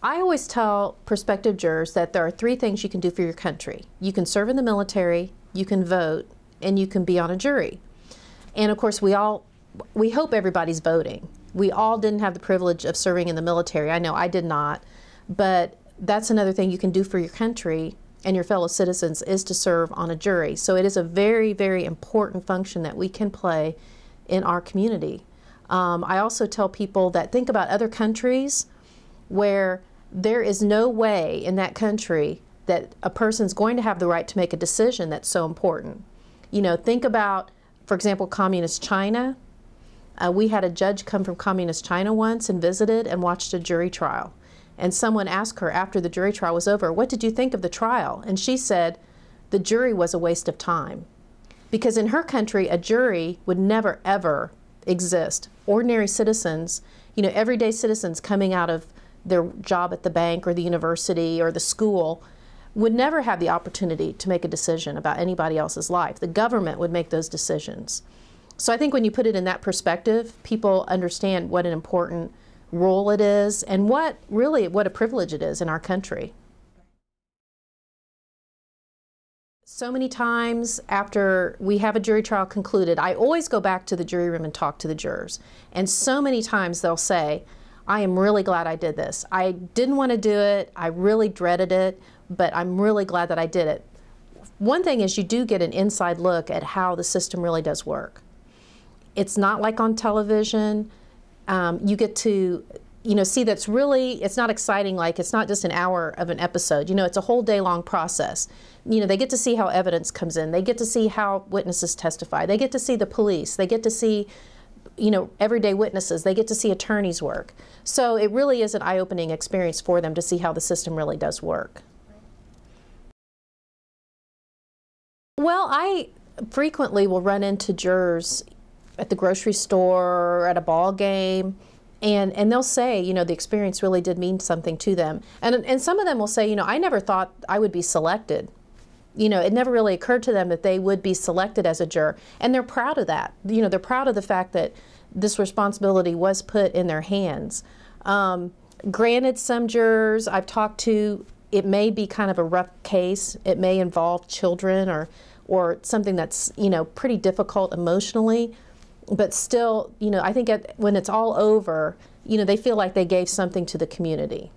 I always tell prospective jurors that there are three things you can do for your country. You can serve in the military, you can vote, and you can be on a jury. And of course, we hope everybody's voting. We all didn't have the privilege of serving in the military. I know I did not, but that's another thing you can do for your country and your fellow citizens, is to serve on a jury. So it is a very, very important function that we can play in our community. I also tell people that think about other countries where there is no way in that country that a person's going to have the right to make a decision that's so important. You know, think about, for example, communist China. We had a judge come from communist China once and visited and watched a jury trial. And someone asked her after the jury trial was over, "What did you think of the trial?" And she said, "The jury was a waste of time." Because in her country, a jury would never, ever exist. Ordinary citizens, you know, everyday citizens coming out of their job at the bank or the university or the school would never have the opportunity to make a decision about anybody else's life. The government would make those decisions. So I think when you put it in that perspective, people understand what an important role it is and what a privilege it is in our country. So many times after we have a jury trial concluded, I always go back to the jury room and talk to the jurors. And so many times they'll say, "I am really glad I did this. I didn't want to do it. I really dreaded it, but I'm really glad that I did it." One thing is you do get an inside look at how the system really does work. It's not like on television. You get to, you know, see that's really, it's not exciting, like it's not just an hour of an episode. You know, it's a whole day long process. You know, they get to see how evidence comes in. They get to see how witnesses testify. They get to see the police. They get to see, you know, everyday witnesses. They get to see attorneys work. So it really is an eye-opening experience for them to see how the system really does work. Well, I frequently will run into jurors at the grocery store or at a ball game, and they'll say, you know, the experience really did mean something to them. And some of them will say, you know, I never thought I would be selected. You know, it never really occurred to them that they would be selected as a juror. And they're proud of that. You know, they're proud of the fact that this responsibility was put in their hands. Granted, some jurors I've talked to, it may be kind of a rough case. It may involve children or something that's, you know, pretty difficult emotionally. But still, you know, I think when it's all over, you know, they feel like they gave something to the community.